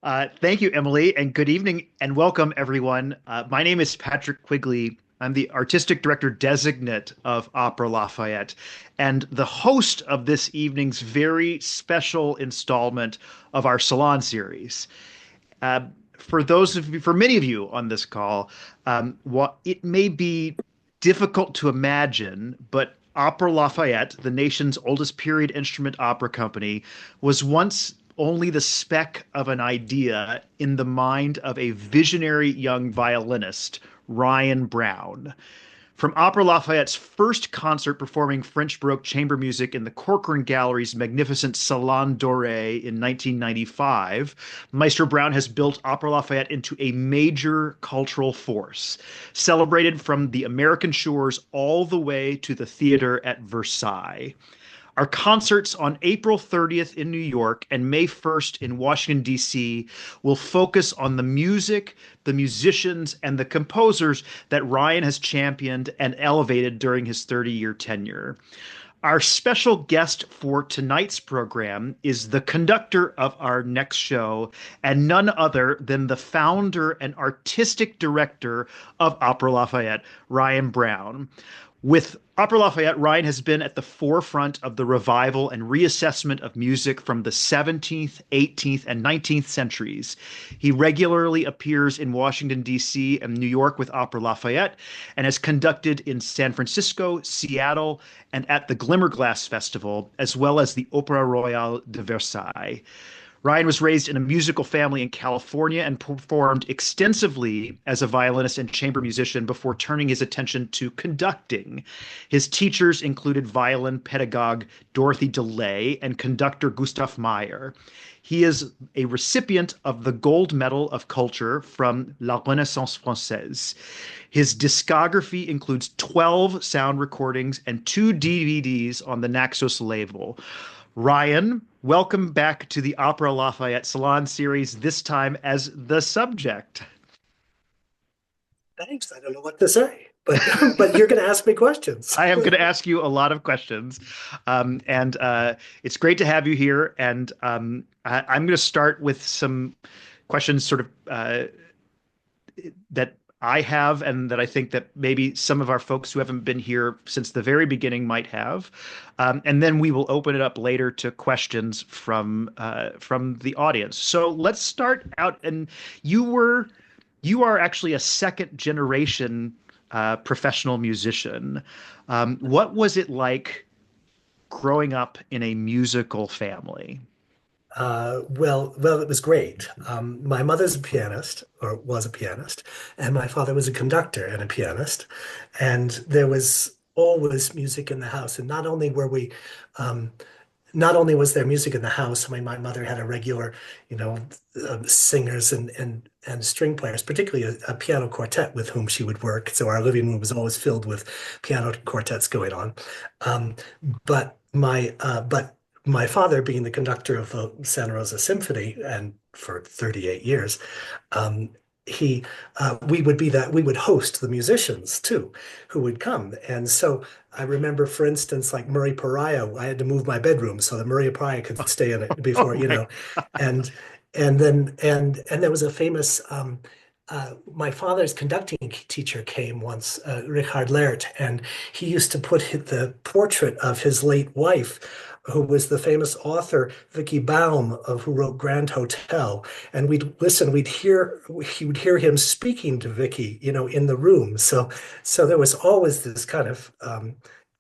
Thank you, Emily, and good evening and welcome, everyone. My name is Patrick Quigley. I'm the artistic director designate of Opera Lafayette and the host of this evening's very special installment of our Salon series. Uh, for many of you on this call, what it may be difficult to imagine, but Opera Lafayette, the nation's oldest period instrument opera company, was once only the speck of an idea in the mind of a visionary young violinist, Ryan Brown. From Opera Lafayette's first concert performing French Baroque chamber music in the Corcoran Gallery's magnificent Salon Doré in 1995, Maestro Brown has built Opera Lafayette into a major cultural force, celebrated from the American shores all the way to the theater at Versailles. Our concerts on April 30th in New York and May 1st in Washington, D.C. will focus on the music, the musicians, and the composers that Ryan has championed and elevated during his 30-year tenure. Our special guest for tonight's program is the conductor of our next show, and none other than the founder and artistic director of Opera Lafayette, Ryan Brown. With Opera Lafayette, Ryan has been at the forefront of the revival and reassessment of music from the 17th, 18th, and 19th centuries. He regularly appears in Washington, D.C. and New York with Opera Lafayette and has conducted in San Francisco, Seattle, and at the Glimmerglass Festival, as well as the Opera Royale de Versailles. Ryan was raised in a musical family in California and performed extensively as a violinist and chamber musician before turning his attention to conducting. His teachers included violin pedagogue Dorothy DeLay and conductor Gustav Meyer. He is a recipient of the Gold Medal of Culture from La Renaissance Française. His discography includes 12 sound recordings and 2 DVDs on the Naxos label. Ryan, welcome back to the Opera Lafayette Salon series, this time as the subject. Thanks. I don't know what to say, but but you're going to ask me questions. I am going to ask you a lot of questions, and it's great to have you here. And I'm going to start with some questions, sort of that I have, and that I think that maybe some of our folks who haven't been here since the very beginning might have, and then we will open it up later to questions from the audience. So let's start out. And you are actually a second generation professional musician. What was it like growing up in a musical family? Well, it was great. My mother's a pianist, or was a pianist, and my father was a conductor and a pianist. And there was always music in the house. And um, not only was there music in the house. I mean, my mother had a regular, you know, singers and string players, particularly a piano quartet with whom she would work. So our living room was always filled with piano quartets going on. Um, but my father, being the conductor of the Santa Rosa Symphony, and for 38 years, um, he we would host the musicians too, who would come. And so I remember, for instance, like Murray Pariah, I had to move my bedroom so that Murray Pariah could stay in it before, Oh my and and there was a famous my father's conducting teacher came once, Richard Lert, and he used to put the portrait of his late wife, who was the famous author Vicky Baum, who wrote Grand Hotel. And we'd listen, he would hear him speaking to Vicky, in the room. So there was always this kind of,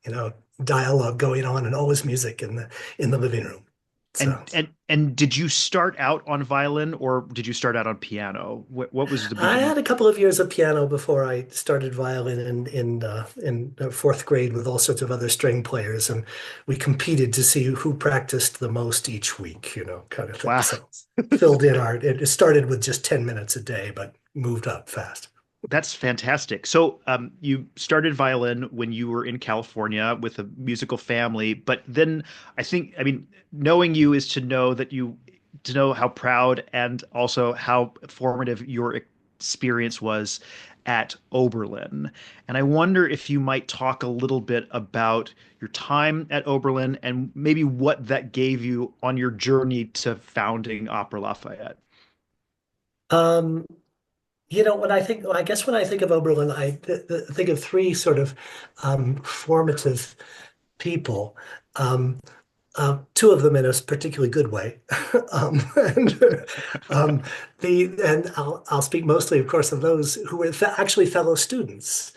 you know, dialogue going on, and always music in the living room. And So. and did you start out on violin or did you start out on piano? What was the I beginning? had a couple of years of piano before I started violin in fourth grade with all sorts of other string players, and we competed to see who practiced the most each week, kind of thing. Wow. So filled in our. It started with just 10 minutes a day, but moved up fast. That's fantastic. So, you started violin when you were in California with a musical family, but then I mean, knowing you is to know how proud and also how formative your experience was at Oberlin. And I wonder if you might talk a little bit about your time at Oberlin and maybe what that gave you on your journey to founding Opera Lafayette. Um, I guess when I think of Oberlin, I think of three sort of formative people. Um, Two of them in a particularly good way. And I'll speak mostly, of course, of those who were actually fellow students.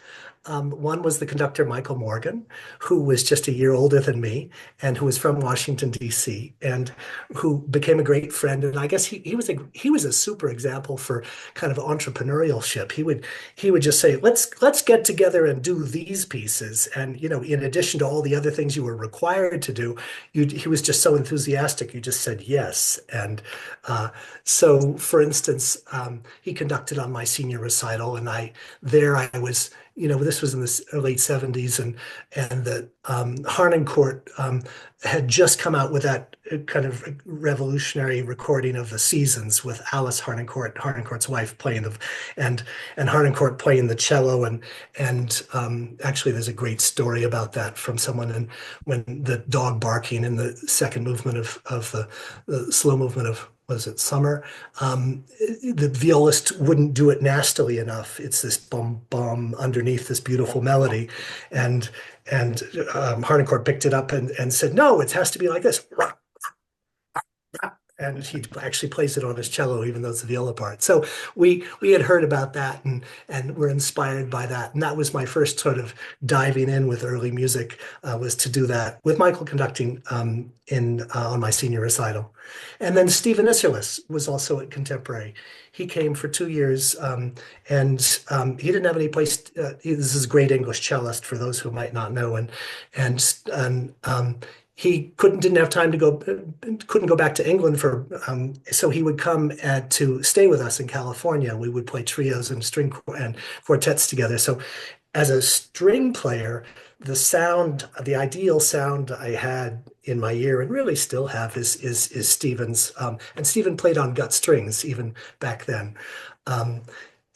One was the conductor Michael Morgan, who was just a year older than me, and who was from Washington D.C. and who became a great friend. And I guess he was a super example for kind of entrepreneurship. He would just say, let's get together and do these pieces. And in addition to all the other things you were required to do, he was just so enthusiastic. You just said yes. And so, for instance, he conducted on my senior recital, and I was. This was in the late 70s, and the Harnoncourt had just come out with that kind of revolutionary recording of the seasons with Alice Harnoncourt, Harnoncourt's wife, playing and and Harnoncourt playing the cello, and actually there's a great story about that from someone, and when the dog barking in the second movement of the slow movement of, was it Summer? The violist wouldn't do it nastily enough. It's this bum bum underneath this beautiful melody, and Harnoncourt picked it up and said, "No, it has to be like this." And he actually plays it on his cello, even though it's a viola part. So we had heard about that, and were inspired by that. And that was my first sort of diving in with early music, was to do that with Michael conducting, in on my senior recital. And then Stephen Isserlis was also a contemporary. He came for 2 years, and he didn't have any place. This is a great English cellist for those who might not know, and he didn't have time to go, couldn't go back to England so he would come to stay with us in California. We would play trios and and quartets together. So as a string player, the ideal sound I had in my ear, and really still have, is Stephen's. And Stephen played on gut strings even back then. Um,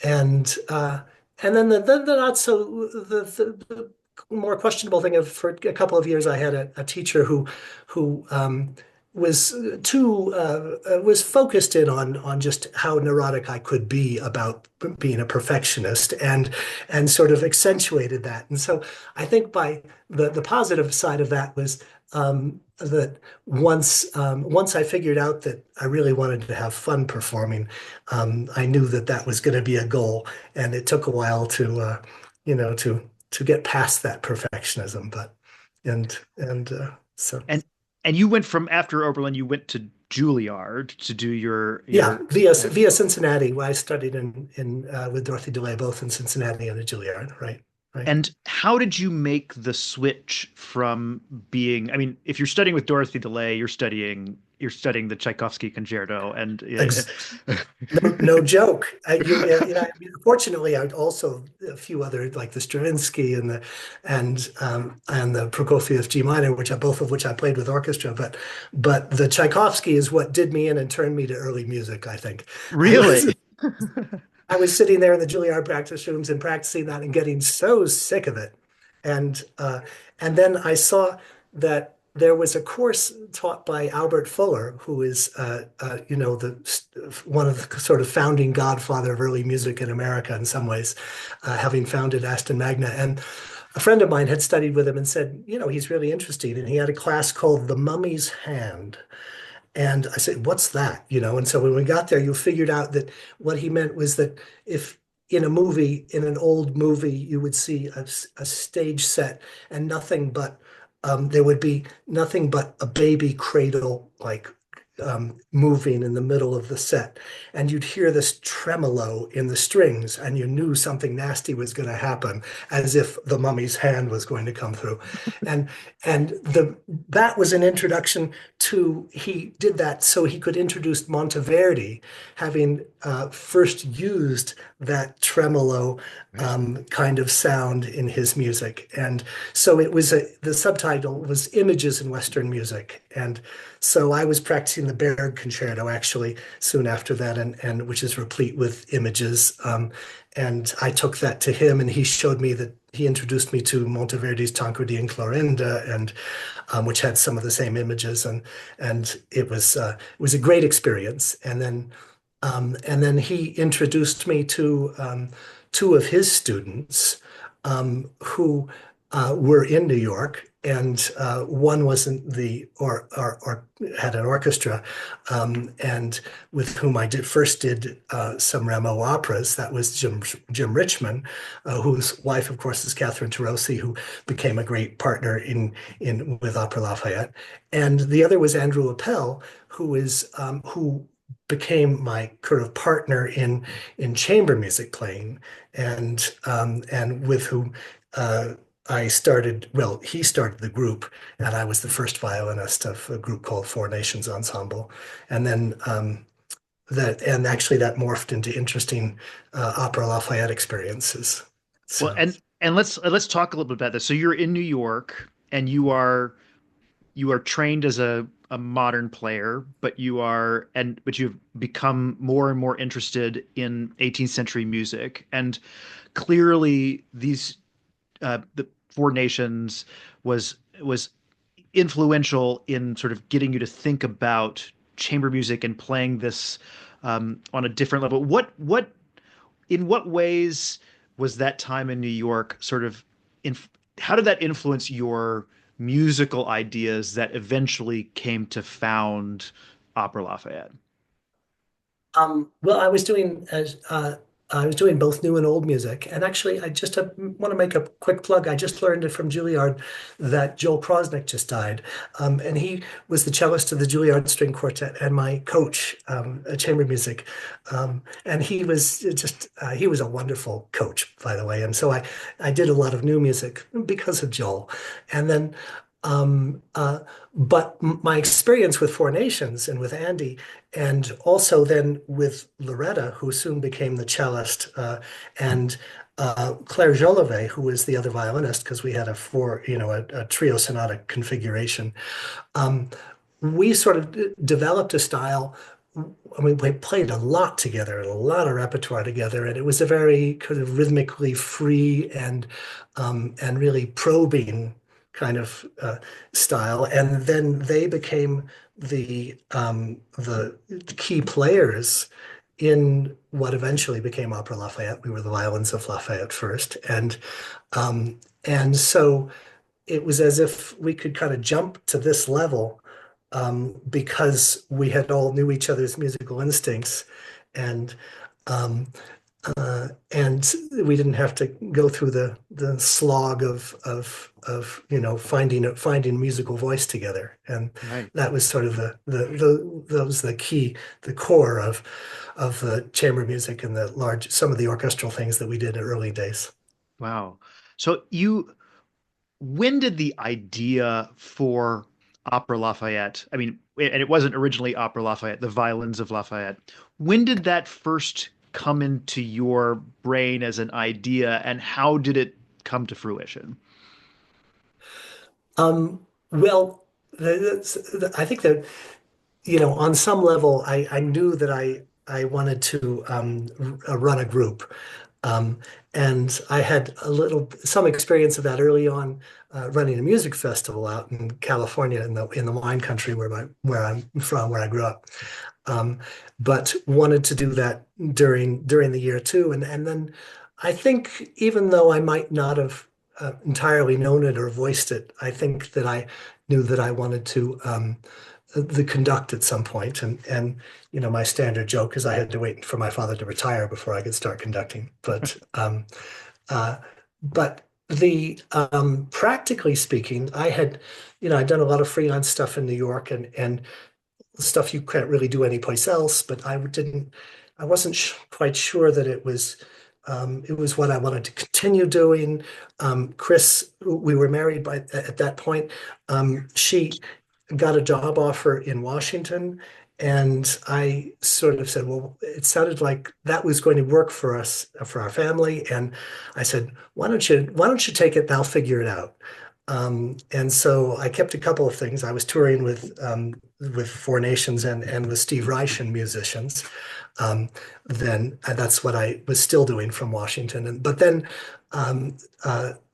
and and then the not so the more questionable thing of, for a couple of years, I had a teacher who was was focused in on just how neurotic I could be about being a perfectionist, and sort of accentuated that. And so I think by the positive side of that was, that once I figured out that I really wanted to have fun performing, I knew that that was going to be a goal, and it took a while to get past that perfectionism. But so And you went from after Oberlin, you went to Juilliard to do yeah, your via Cincinnati. I studied in with Dorothy DeLay, both in Cincinnati and at Juilliard. Right, right. and how did you make the switch from being, I mean, if you're studying with Dorothy DeLay, you're studying the Tchaikovsky concerto and Ex No joke. Fortunately, I also a few other, like the Stravinsky and the Prokofiev G minor, both of which I played with orchestra. But the Tchaikovsky is what did me in and turned me to early music, I think. I was really. I was sitting there in the Juilliard practice rooms and practicing that and getting so sick of it. And and then I saw that there was a course taught by Albert Fuller, who is the one of the sort of founding godfather of early music in America in some ways, having founded Aston Magna. And a friend of mine had studied with him and said, he's really interesting. And he had a class called The Mummy's Hand. And I said, what's that? And so when we got there, you figured out that what he meant was that if in a movie, in an old movie, you would see a stage set and there would be nothing but a baby cradle, like moving in the middle of the set. And you'd hear this tremolo in the strings, and you knew something nasty was going to happen, as if the mummy's hand was going to come through. And that was an introduction to, he did that so he could introduce Monteverdi, having first used that tremolo kind of sound in his music. And so the subtitle was Images in Western Music. And so I was practicing the Berg Concerto actually soon after that, and which is replete with images. And I took that to him, and he introduced me to Monteverdi's Tancredi and Clorinda, and which had some of the same images, and it was a great experience. And then And then he introduced me to two of his students who were in New York. And one was in the or had an orchestra, and with whom I first did some Rameau operas. That was Jim Richmond, whose wife, of course, is Catherine Tarosi, who became a great partner in with Opera Lafayette. And the other was Andrew Appel, who became my kind of partner in chamber music playing, and with whom I started. Well, he started the group, and I was the first violinist of a group called Four Nations Ensemble, and then and actually that morphed into interesting Opera Lafayette experiences. Well, So. and let's talk a little bit about this. So you're in New York and you are trained as a modern player, but you've become more and more interested in 18th century music. And clearly the Four Nations was influential in sort of getting you to think about chamber music and playing this on a different level. What in what ways was that time in New York sort of in how did that influence your musical ideas that eventually came to found Opera Lafayette? Well, I was doing both new and old music, and actually, I just want to make a quick plug. I just learned it from Juilliard that Joel Krosnick just died, and he was the cellist of the Juilliard String Quartet and my coach at chamber music, and he was a wonderful coach, by the way. And so I did a lot of new music because of Joel, and then. Um, uh, my experience with Four Nations and with Andy, and also then with Loretta, who soon became the cellist, and Claire Jolivet, who was the other violinist, because we had a trio sonata configuration. Um, we sort of developed a style. I mean, we played a lot together, a lot of repertoire together, and it was a very kind of rhythmically free and really probing kind of style. And then they became the key players in what eventually became Opera Lafayette. We were the violins of Lafayette first, and so it was as if we could kind of jump to this level because we had all knew each other's musical instincts, and um, and we didn't have to go through the slog of finding musical voice together, and Right. that was sort of that was the key, the core of the chamber music and the large some of the orchestral things that we did in early days. Wow. So when did the idea for Opera Lafayette, I mean, and it wasn't originally Opera Lafayette, the Violins of Lafayette. When did that first come into your brain as an idea, and how did it come to fruition? Well, I think that on some level, I knew that I wanted to run a group. Um, and I had some experience of that early on, running a music festival out in California in the wine country where I'm from, where I grew up. Um, but wanted to do that during the year too. And then I think even though I might not have entirely known it or voiced it, I think that I knew that I wanted to the conduct at some point. And my standard joke is I had to wait for my father to retire before I could start conducting. Uh, but the practically speaking, I'd done a lot of freelance stuff in New York and stuff you can't really do anyplace else. But I wasn't quite sure that it was what I wanted to continue doing. Chris, we were married at that point. She got a job offer in Washington, and I sort of said, well, it sounded like that was going to work for us, for our family. And I said, why don't you take it and I'll figure it out. And so I kept a couple of things. I was touring with Four Nations and with Steve Reich and musicians. Um, then that's what I was still doing from Washington. But then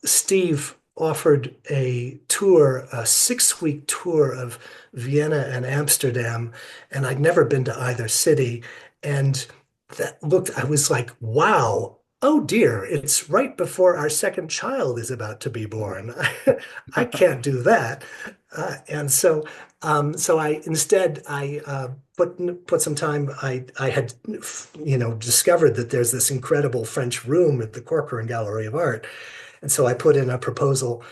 Steve offered a 6-week tour of Vienna and Amsterdam, and I'd never been to either city. And I was like, wow, oh dear, it's right before our second child is about to be born. I can't do that. So I instead put some time. I had discovered that there's this incredible French room at the Corcoran Gallery of Art, and so I put in a proposal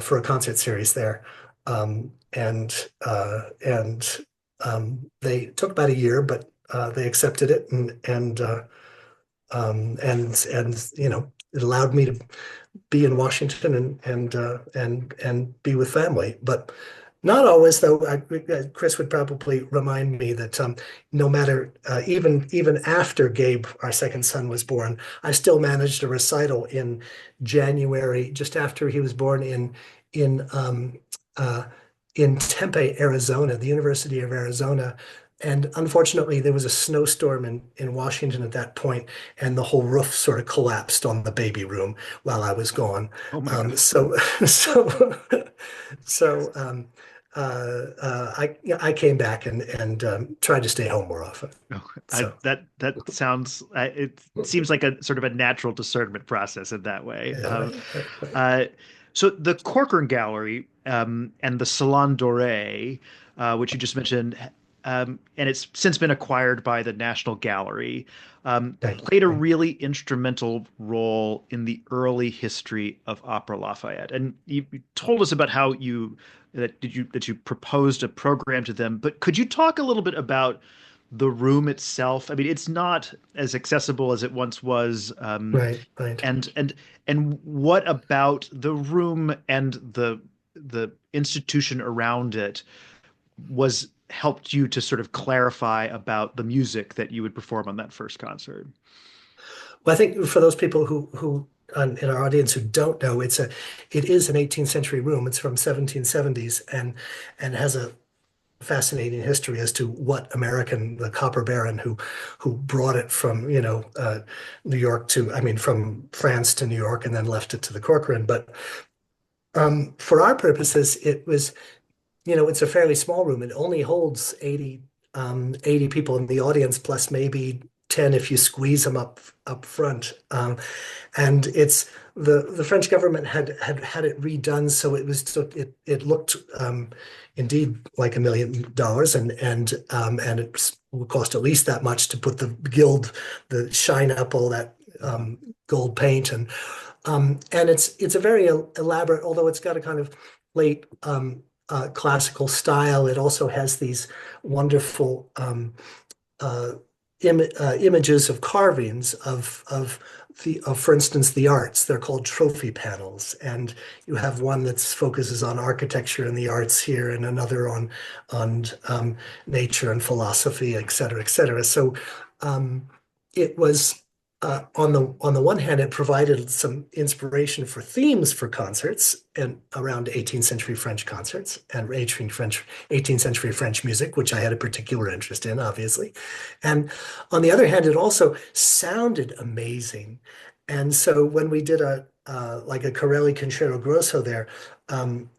for a concert series there, and they took about a year, but they accepted it, and it allowed me to be in Washington and be with family. But not always, though. Chris would probably remind me that no matter even after Gabe, our second son, was born, I still managed a recital in January, just after he was born, in uh, in Tempe, Arizona, the University of Arizona. And unfortunately, there was a snowstorm in Washington at that point, and the whole roof sort of collapsed on the baby room while I was gone. Oh my God. So, so, so I came back and tried to stay home more often. Oh, So, that sounds. It seems like a sort of a natural discernment process in that way. yeah, right. Uh, so the Corcoran Gallery and the Salon Doré, which you just mentioned, and it's since been acquired by the National Gallery, Right, played a right. really instrumental role in the early history of Opera Lafayette. And you told us about how you proposed a program to them, but could you talk a little bit about the room itself? I mean, it's not as accessible as it once was. Right, right. And what about the room and the institution around it was helped you to sort of clarify about the music that you would perform on that first concert? Well, I think for those people who in our audience who don't know, it is an 18th century room. It's from 1770s and has a fascinating history as to what American, the copper baron who brought it from, New York to, I mean, from France to New York and then left it to the Corcoran. But for our purposes, it's a fairly small room. It only holds 80 people in the audience, plus maybe 10 if you squeeze them up front. And it's the French government had it redone, so it looked indeed like $1 million, and it will cost at least that much to put the shine up all that gold paint, and it's a very elaborate, although it's got a kind of late classical style. It also has these wonderful uh, images of carvings for instance, the arts. They're called trophy panels, and you have one that focuses on architecture and the arts here, and another on nature and philosophy, et cetera, et cetera. So it was on the one hand, it provided some inspiration for themes for concerts and around 18th century French concerts and 18th century French music, which I had a particular interest in, obviously. And on the other hand, it also sounded amazing. And so when we did like a Corelli Concerto Grosso there,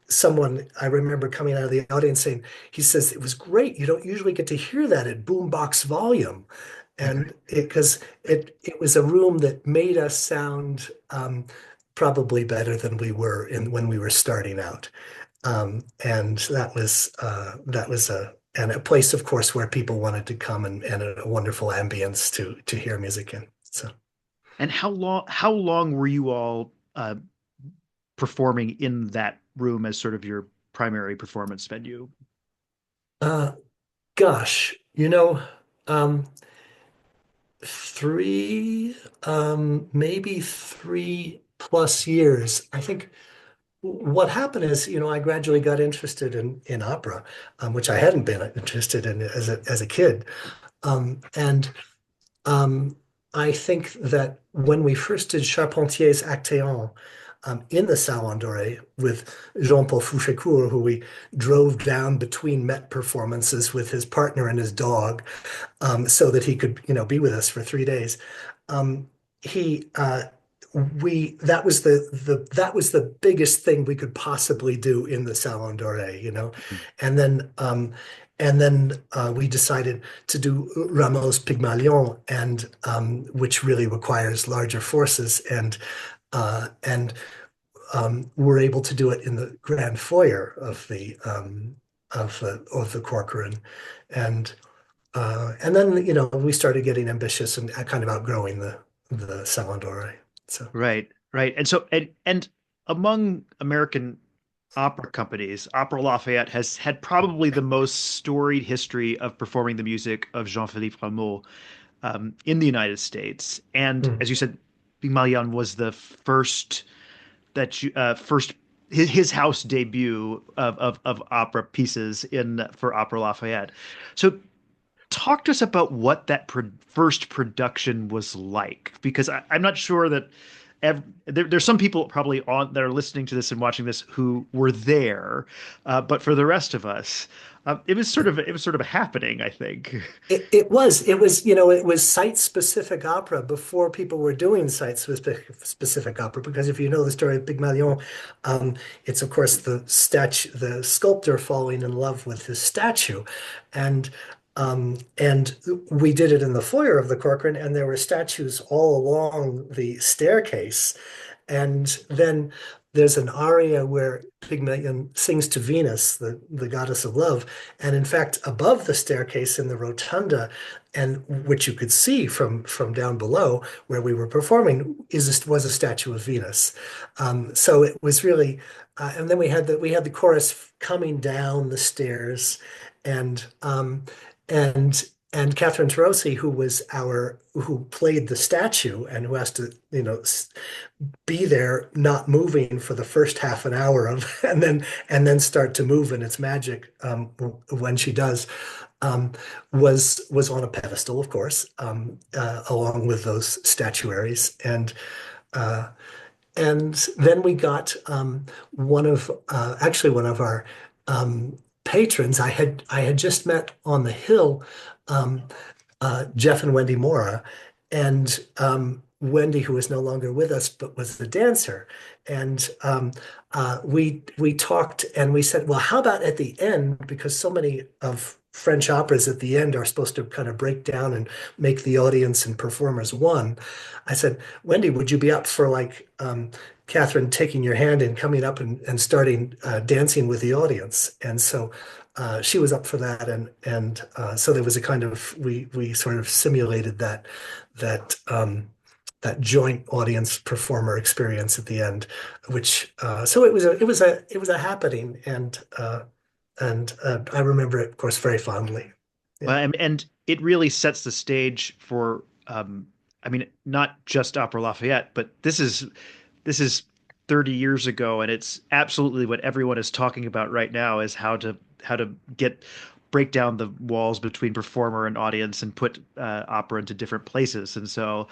someone I remember coming out of the audience saying, he says, it was great. You don't usually get to hear that at boombox volume. And it was a room that made us sound probably better than we were when we were starting out. And that was a place, of course, where people wanted to come and a wonderful ambience to hear music in. So And how long were you all performing in that room as sort of your primary performance venue? uh, gosh, um, maybe 3+ years. I think what happened is, I gradually got interested in opera, which I hadn't been interested in as a kid. And I think that when we first did Charpentier's Actéon in the Salon Doré with Jean-Paul Fouchécourt, who we drove down between Met performances with his partner and his dog, so that he could, be with us for 3 days. Um, he we that was the biggest thing we could possibly do in the Salon Doré. And then and then we decided to do Rameau's Pygmalion, and which really requires larger forces, and we're able to do it in the grand foyer of the Corcoran, and and then we started getting ambitious and kind of outgrowing the Salon. So Right, right. And so and among American opera companies, Opera Lafayette has had probably the most storied history of performing the music of Jean-Philippe Rameau in the United States. And hmm. as you said, Pygmalion was the first that you first his house debut of opera pieces in for Opera Lafayette. So talk to us about what that first production was like, because I'm not sure that there's some people probably on that are listening to this and watching this who were there, but for the rest of us, it was sort of a happening, I think. It was site-specific opera before people were doing site-specific opera. Because if you know the story of Pygmalion, it's of course the sculptor falling in love with his statue, and and we did it in the foyer of the Corcoran, and there were statues all along the staircase, and then there's an aria where Pygmalion sings to Venus, the goddess of love, and in fact, above the staircase in the rotunda, and which you could see from down below where we were performing, was a statue of Venus. So it was really, and then we had the chorus coming down the stairs, and and and Catherine Tarosi, who played the statue and who has to, be there not moving for the first half an hour of and then start to move in its magic when she does, was on a pedestal, of course, along with those statuaries, uh, and then we got one of our patrons. I had just met on the Hill, um, Jeff and Wendy Mora, and Wendy, who is no longer with us, but was the dancer. And we talked, and we said, well, how about at the end? Because so many of French operas at the end are supposed to kind of break down and make the audience and performers one. I said, Wendy, would you be up for like Catherine taking your hand and coming up and starting dancing with the audience? And so she was up for that, and so there was a kind of we sort of simulated that joint audience performer experience at the end, which so it was a happening, and I remember it, of course, very fondly. Yeah. Well, and it really sets the stage for, I mean, not just Opera Lafayette, but this is 30 years ago, and it's absolutely what everyone is talking about right now is how to break down the walls between performer and audience and put opera into different places. And so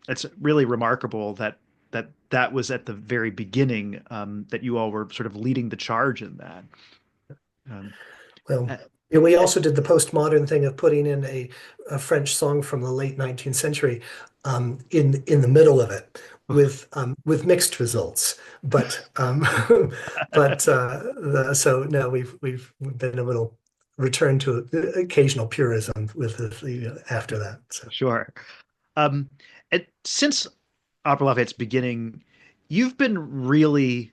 it's really remarkable that was at the very beginning, that you all were sort of leading the charge in that. Um, Well, uh, yeah, we uh, also did the postmodern thing of putting in a French song from the late 19th century in the middle of it with mixed results. But so no, we've been a little returned to occasional purism with after that. So. sure. Um, and since Opera Lafayette's beginning, you've been really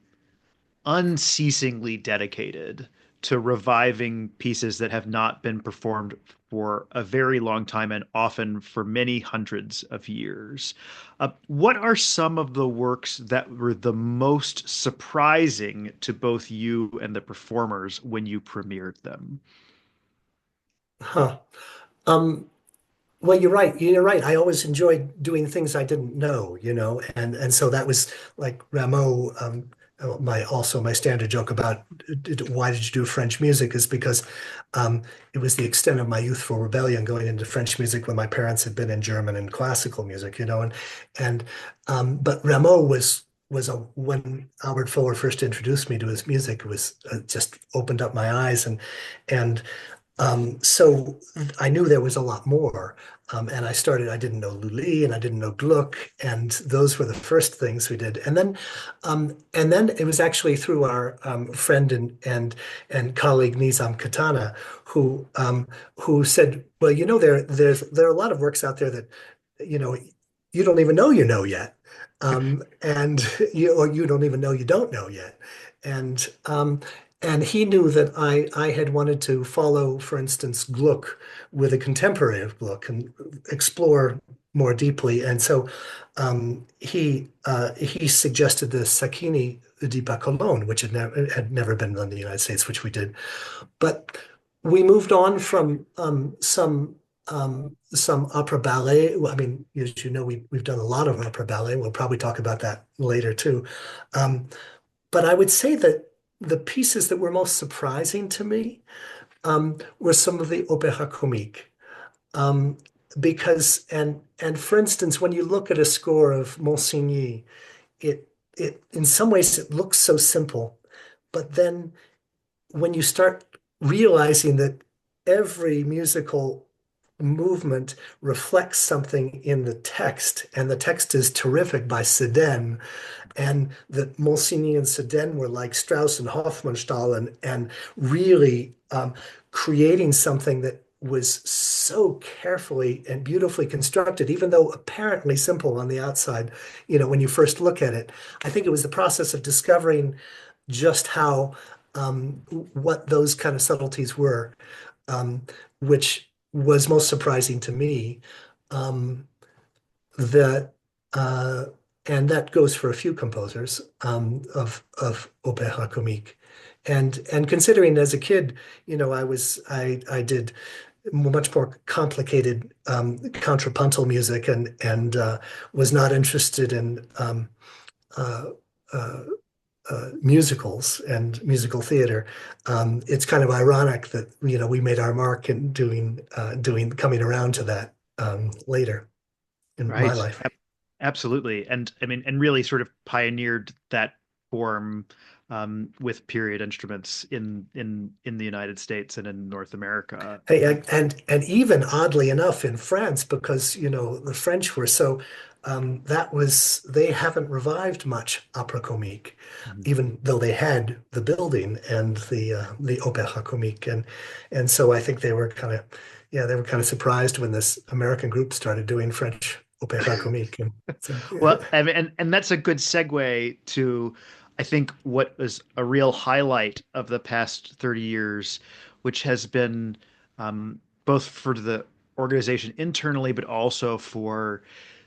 unceasingly dedicated to reviving pieces that have not been performed for a very long time and often for many hundreds of years. What are some of the works that were the most surprising to both you and the performers when you premiered them? Huh. Um, Well, you're right. You're right. I always enjoyed doing things I didn't know, and so that was like Rameau. My standard joke about why did you do French music is because it was the extent of my youthful rebellion going into French music when my parents had been in German and classical music, and but Rameau was when Albert Fuller first introduced me to his music, it was just opened up my eyes, and So I knew there was a lot more. And I didn't know Lully and I didn't know Gluck. And those were the first things we did. And then it was actually through our friend and colleague Nizam Katana who said, well, there are a lot of works out there that, you know, you don't even know you know yet. And you don't even know you don't know yet. And and he knew that I had wanted to follow, for instance, Gluck with a contemporary of Gluck and explore more deeply. And so he suggested the Sacchini di Bacolone, which had never been done in the United States, which we did. But we moved on from some opera ballet. Well, I mean, as you know, we've done a lot of opera ballet. We'll probably talk about that later too. Um, but I would say that the pieces that were most surprising to me were some of the opéra comique. Um, because and for instance, when you look at a score of Monsigny, it in some ways it looks so simple, but then when you start realizing that every musical movement reflects something in the text, and the text is terrific by Sedan, and that Monsigny and Sedan were like Strauss and Hofmannsthal and really creating something that was so carefully and beautifully constructed, even though apparently simple on the outside, when you first look at it. I think it was the process of discovering just how what those kind of subtleties were, um, which was most surprising to me. Um, that and that goes for a few composers of opéra comique. And considering as a kid, I did much more complicated contrapuntal music and was not interested in uh, uh, musicals and musical theater. It's kind of ironic that we made our mark in doing coming around to that later in my Right. life. Absolutely. And I mean, and really sort of pioneered that form with period instruments in the United States and in North America. Hey, and even oddly enough in France, because the French were so that was they haven't revived much opera comique, Mhm. even though they had the building and the opéra comique, and so I think they were kind of surprised when this American group started doing French opéra comique, and so Well, I mean, and that's a good segue to, I think, what was a real highlight of the past 30 years, which has been both for the organization internally, but also for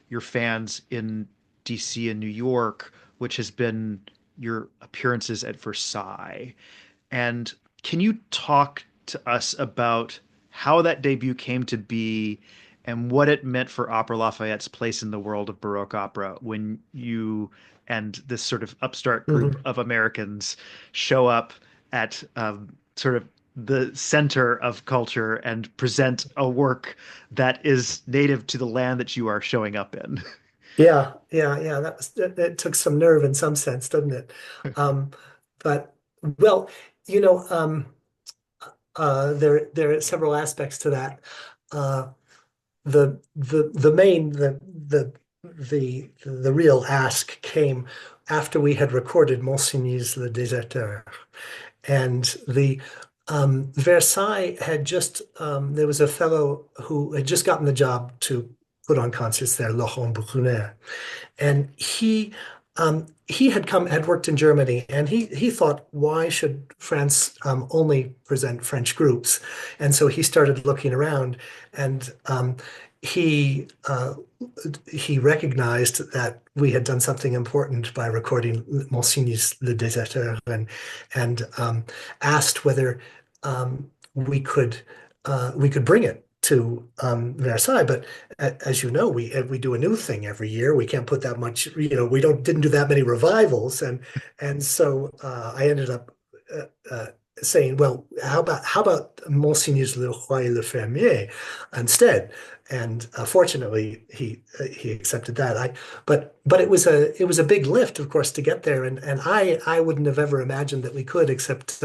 your fans in DC and New York, which has been your appearances at Versailles. And can you talk to us about how that debut came to be and what it meant for Opera Lafayette's place in the world of Baroque opera when you and this sort of upstart group Mhm. of Americans show up at sort of the center of culture and present a work that is native to the land that you are showing up in? Yeah. That took some nerve in some sense, doesn't it? Um, but well, you know, there are several aspects to that. Uh, the main the real ask came after we had recorded Monsigny's Le Déserteur, and the Versailles had just there was a fellow who had just gotten the job to put on concerts there, Laurent Brunet, and he had worked in Germany, and he thought, why should France only present French groups? And so he started looking around, and he uh, he recognized that we had done something important by recording Monsigny's Le Déserteur, and asked whether we could bring it to Versailles. But as you know, we do a new thing every year. We can't put that much, we didn't do that many revivals, and so I ended up uh, uh, saying, well, how about Monsigny's Le Roi et le Fermier instead? And fortunately, he accepted that. But it was a big lift, of course, to get there, and I wouldn't have ever imagined that we could, except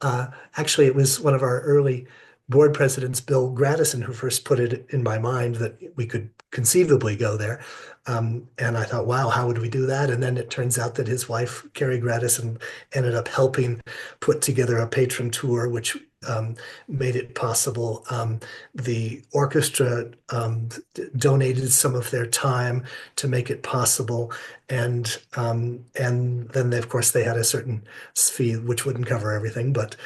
actually, it was one of our early board president's Bill Gradison who first put it in my mind that we could conceivably go there. And I thought, wow, how would we do that? And then it turns out that his wife, Carrie Gradison, ended up helping put together a patron tour, which made it possible. The orchestra donated some of their time to make it possible, and then of course they had a certain fee which wouldn't cover everything, but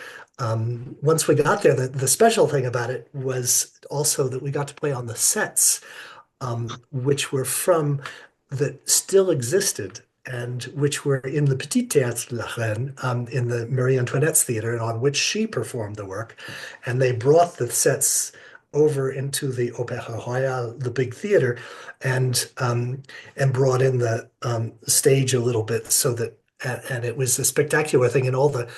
once we got there, the special thing about it was also that we got to play on the sets, which were from that still existed and which were in the Petit Théâtre de la Reine, in the Marie Antoinette's theater, and on which she performed the work. And they brought the sets over into the Opéra Royal, the big theater, and brought in the stage a little bit so that and it was a spectacular thing, and all the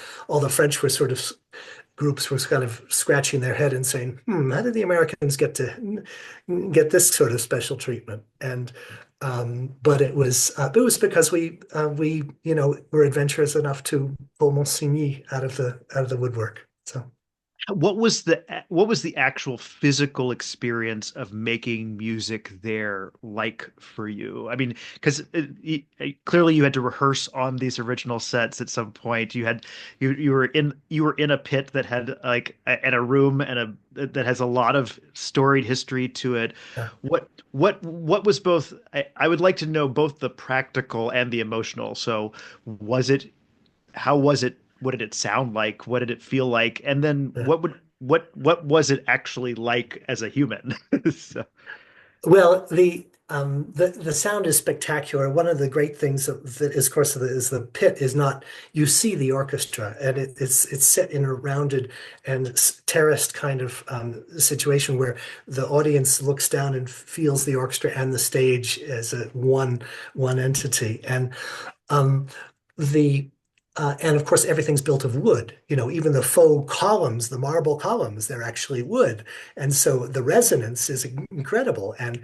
French were sort of groups were kind of scratching their head and saying, how did the Americans get this sort of special treatment? And but it was because we were adventurous enough to pull Monsigny out of the woodwork. So what was the actual physical experience of making music there like for you? I mean, because clearly you had to rehearse on these original sets at some point. You were in a pit that had like and a room and a that has a lot of storied history to it. yeah. What was both? I would like to know both the practical and the emotional. So was it how was it? What did it sound like? What did it feel like? And then Yeah. what was it actually like as a human? So, Well, the sound is spectacular. One of the great things that is, of course, is the pit is not you see the orchestra, and it's set in a rounded and terraced kind of situation where the audience looks down and feels the orchestra and the stage as a one entity. Um, the and of course, everything's built of wood. Even the faux columns, the marble columns, they're actually wood, and so the resonance is incredible. And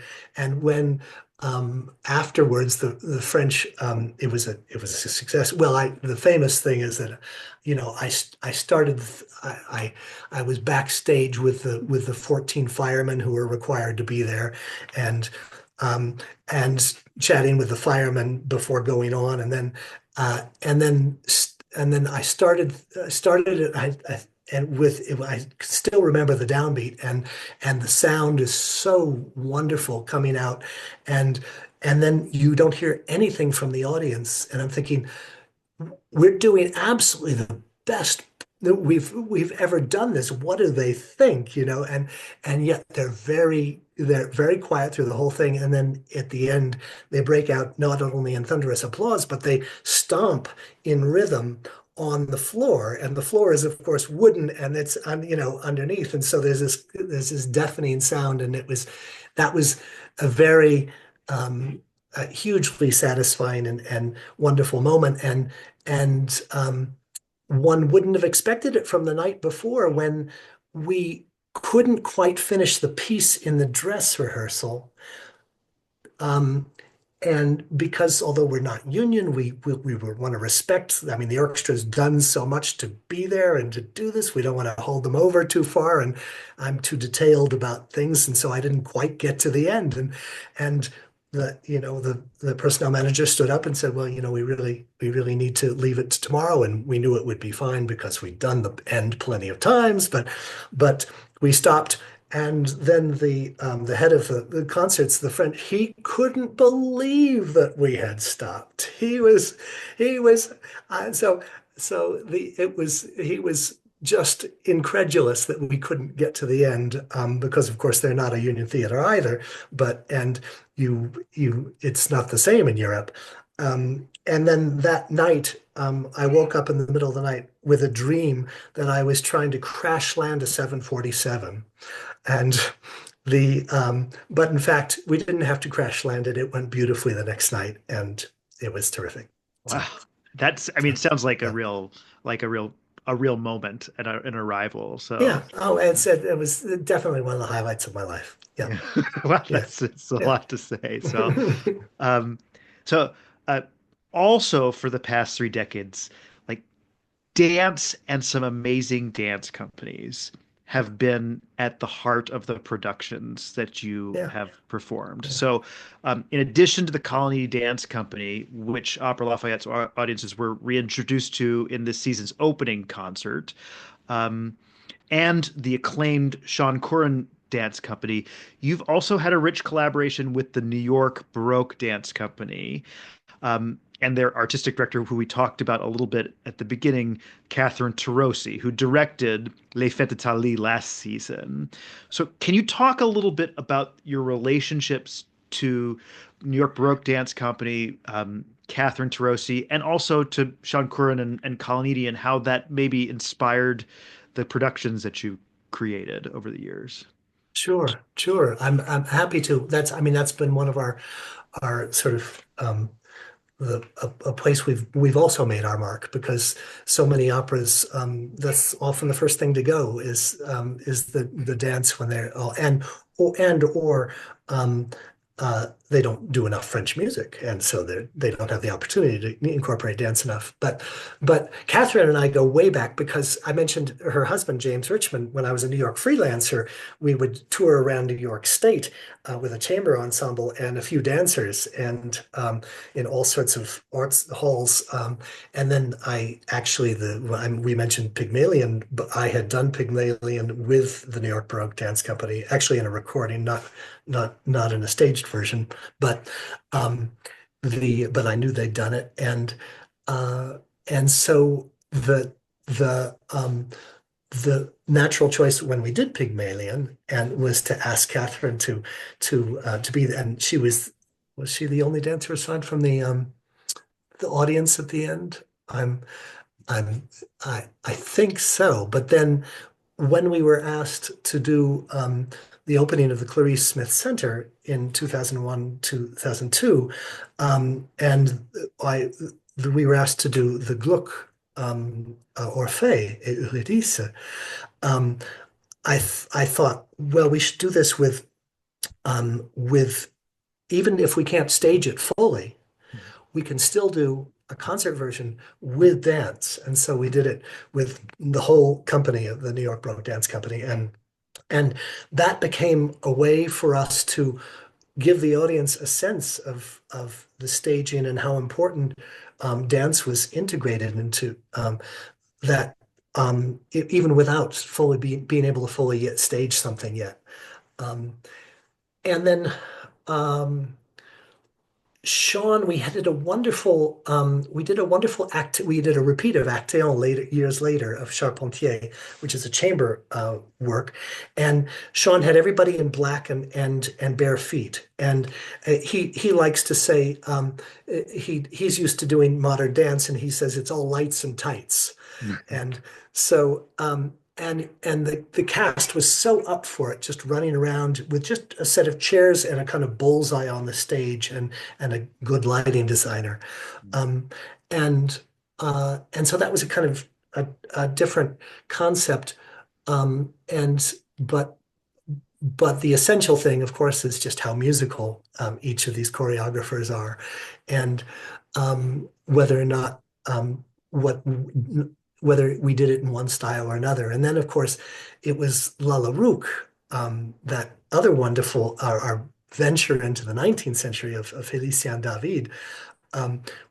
when afterwards the French, it was a success. Well, the famous thing is that, I started. I was backstage with the 14 firemen who were required to be there, and and chatting with the firemen before going on, and then I started it. And I still remember the downbeat, and the sound is so wonderful coming out, and and then you don't hear anything from the audience, and I'm thinking, we're doing absolutely the best that we've ever done this. What do they think? And yet they're very quiet through the whole thing, and then at the end they break out not only in thunderous applause, but they stomp in rhythm on the floor, and the floor is of course wooden, and it's underneath, and so there's this deafening sound, and that was a very a hugely satisfying and wonderful moment, and one wouldn't have expected it from the night before when we couldn't quite finish the piece in the dress rehearsal. Um, and because although we're not union, we would want to respect. I mean, the orchestra's done so much to be there and to do this. We don't want to hold them over too far, and I'm too detailed about things, and so I didn't quite get to the end. And the personnel manager stood up and said, "Well, we really need to leave it to tomorrow." And we knew it would be fine because we'd done the end plenty of times, but we stopped. And then the head of the concerts, the French, he couldn't believe that we had stopped. He was so the it was he was just incredulous that we couldn't get to the end, because of course they're not a union theater either. But and it's not the same in Europe. And then that night, I woke up in the middle of the night with a dream that I was trying to crash land a 747. And but in fact, we didn't have to crash land it. It went beautifully the next night, and it was terrific. So, wow, I mean, it sounds like a yeah, real like a real moment and an arrival. So yeah. Oh, and said it was definitely one of the highlights of my life. Yeah, yeah, well, yeah, that's it's a yeah. lot to say. Um, so uh, also for the past 3 decades, like dance and some amazing dance companies have been at the heart of the productions that you Yeah. have performed. Yeah. So, in addition to the Colony Dance Company, which Opera Lafayette's audiences were reintroduced to in this season's opening concert, um, and the acclaimed Sean Curran Dance Company, you've also had a rich collaboration with the New York Baroque Dance Company, and their artistic director, who we talked about a little bit at the beginning, Catherine Tarosi, who directed Les Fêtes d'Italie last season. So, can you talk a little bit about your relationships to New York Baroque Dance Company, Catherine Tarosi, and also to Sean Curran and Colonidi, and how that maybe inspired the productions that you created over the years? Sure, sure. I'm happy to. That's been one of our sort of a place we've also made our mark because so many operas, that's often the first thing to go is the dance when they're all or they don't do enough French music, and so they don't have the opportunity to incorporate dance enough. But Catherine and I go way back because I mentioned her husband James Richmond. When I was a New York freelancer, we would tour around New York State with a chamber ensemble and a few dancers, and in all sorts of arts halls. And then I actually we mentioned Pygmalion, but I had done Pygmalion with the New York Baroque Dance Company, actually in a recording, not in a staged version, but um, but I knew they'd done it, uh, and so the natural choice when we did Pygmalion and was to ask Catherine to be, and was she the only dancer aside from the audience at the end? I'm I think so. But then when we were asked to do the opening of the Clarice Smith Center in 2001, 2002, and we were asked to do the Gluck Orphée et Eurydice. Um, I thought, well, we should do this with even if we can't stage it fully, we can still do a concert version with dance. And so we did it with the whole company of the New York Baroque Dance Company. And that became a way for us to give the audience a sense of the staging and how important dance was integrated into that, even without being able to fully yet stage something yet. Um, and then Sean, we did a wonderful act. We did a repeat of Actéon later, years later, of Charpentier, which is a chamber work. And Sean had everybody in black and bare feet. And he likes to say he's used to doing modern dance, and he says it's all lights and tights. And so and the cast was so up for it, just running around with just a set of chairs and a kind of bullseye on the stage and a good lighting designer. Um, and so that was a kind of a different concept. And but the essential thing, of course, is just how musical each of these choreographers are, and whether or not what whether we did it in one style or another. And then, of course, it was Lalla Rookh, that other wonderful our venture into the 19th century of Félicien David,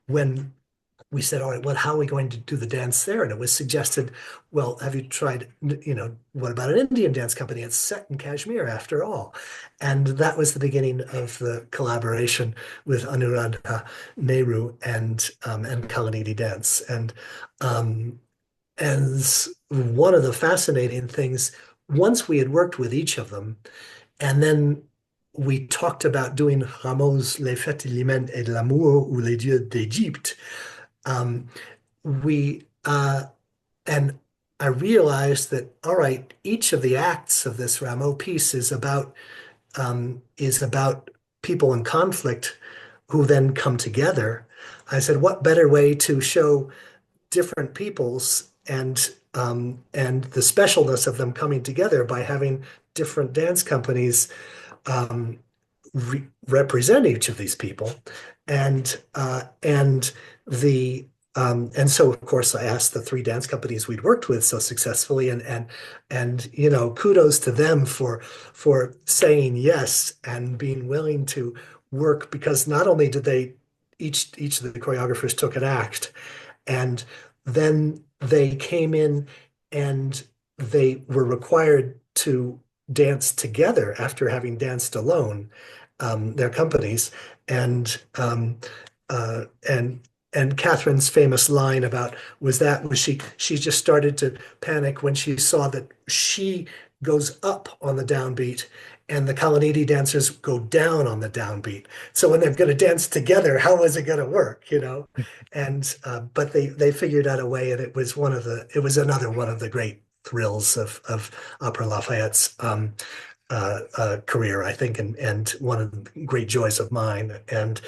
when we said, all right, well, how are we going to do the dance there? And it was suggested, well, have you tried, what about an Indian dance company? It's set in Kashmir after all. And that was the beginning of the collaboration with Anuradha Nehru and Kalanidi Dance. Um, and one of the fascinating things, once we had worked with each of them, and then we talked about doing Rameau's Les Fêtes de l'Hymen et de l'Amour ou Les Dieux d'Égypte, um, we and I realized that all right, each of the acts of this Rameau piece is about people in conflict who then come together. I said, what better way to show different peoples and the specialness of them coming together by having different dance companies represent each of these people, and the And so, of course, I asked the three dance companies we'd worked with so successfully, and kudos to them for saying yes and being willing to work because not only did they each of the choreographers took an act, and then they came in and they were required to dance together after having danced alone, their companies, and and Catherine's famous line about was she just started to panic when she saw that she goes up on the downbeat and the Kalanidi dancers go down on the downbeat. So when they're going to dance together, how is it going to work, you know? And but they figured out a way, and it was another one of the great thrills of Opera Lafayette's career, I think, and one of the great joys of mine. And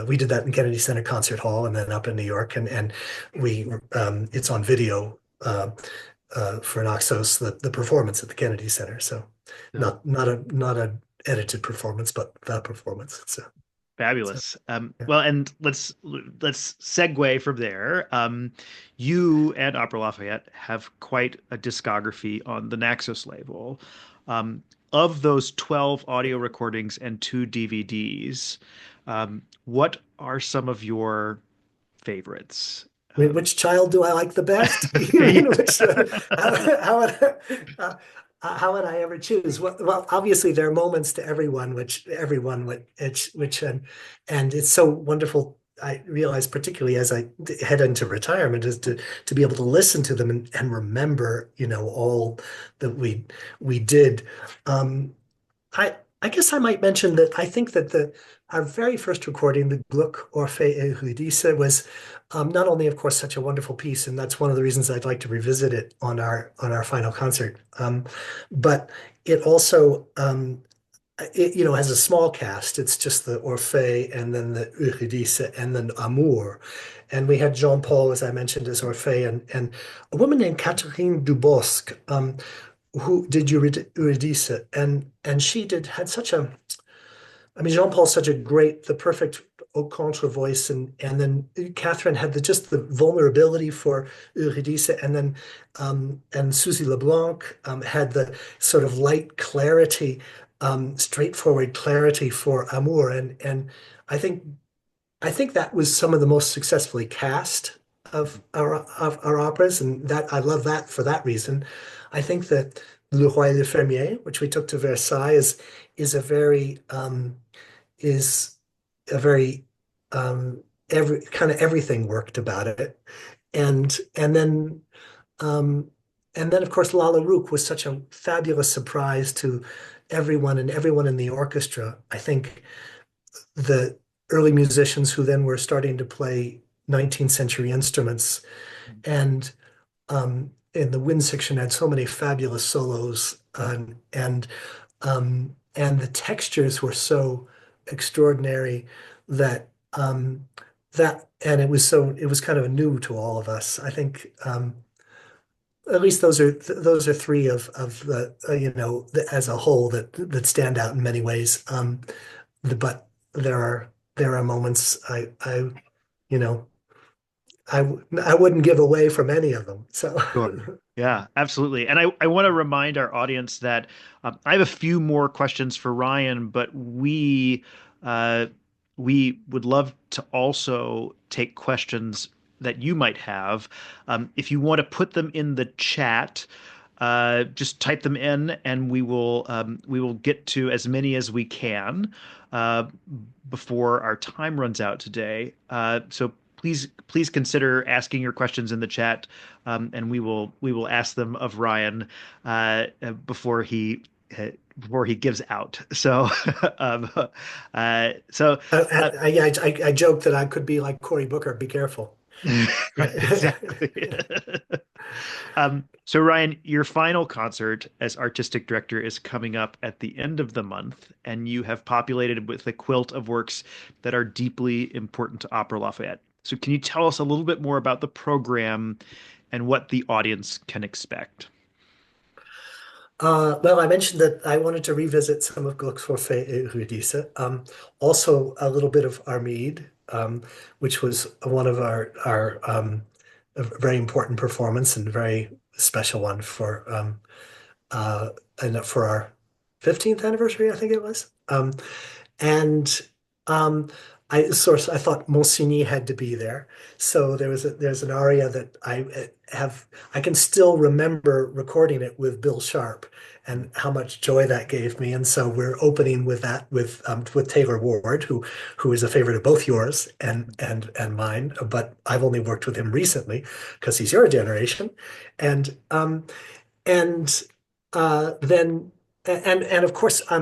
we did that in Kennedy Center Concert Hall, and then up in New York, and we it's on video for Naxos, the performance at the Kennedy Center. So Yeah. not a edited performance, but the performance. So Fabulous. yeah. Well, and let's segue from there. You and Opera Lafayette have quite a discography on the Naxos label. Of those 12 audio recordings and two DVDs, what are some of your favorites? Which child do I like the best? You Yeah. mean how would how would I ever choose? Well, obviously there are moments to everyone, which and it's so wonderful. I realize, particularly as I head into retirement, is to be able to listen to them and remember, all that we did. Um, I guess I might mention that I think that the our very first recording, the Gluck, Orphée et Eurydice, was not only, of course, such a wonderful piece, and that's one of the reasons I'd like to revisit it on our final concert. But it also has a small cast. It's just the Orphée and then the Eurydice and then Amour. And we had Jean Paul, as I mentioned, as Orphée, and a woman named Catherine Dubosc, who did Eurydice, and she had such a, I mean, Jean Paul's such the perfect au contre voice, and then Catherine had just the vulnerability for Eurydice, and then and Suzy LeBlanc had the sort of light clarity, straightforward clarity for Amour, and I think I think that was some of the most successfully cast of our operas, and that I love that for that reason. I think that Le Roi et le Fermier, which we took to Versailles, is a very is a very every kind of everything worked about it, and and then um, and then of course Lala Rook was such a fabulous surprise to everyone and everyone in the orchestra. I think the early musicians who then were starting to play 19th century instruments, and and the wind section had so many fabulous solos, and the textures were so extraordinary that and it was kind of new to all of us. I think at least those are three of the as a whole that stand out in many ways. But there are moments you know I wouldn't give away from any of them. So Sure. Yeah, absolutely. And I want to remind our audience that I have a few more questions for Ryan, but uh, we would love to also take questions that you might have. If you want to put them in the chat, just type them in, and we will get to as many as we can uh, before our time runs out today. So please consider asking your questions in the chat, and we will ask them of Ryan before uh, he gives out. So um, so I joke that I could be like Cory Booker. Be careful. right, exactly. So Ryan, your final concert as artistic director is coming up at the end of the month, and you have populated with a quilt of works that are deeply important to Opera Lafayette. So can you tell us a little bit more about the program and what the audience can expect? Well, I mentioned that I wanted to revisit some of Gluck's Forfait et Eurydice. Also, a little bit of Armide. which was one of our a very important performance and very special one uh, and for our 15th anniversary, I think it was. And um, I thought Monsigny had to be there. So there's an aria that I can still remember recording it with Bill Sharp and how much joy that gave me. And so we're opening with that with Taylor Ward, who is a favorite of both yours and mine, but I've only worked with him recently because he's your generation. And and then and of course a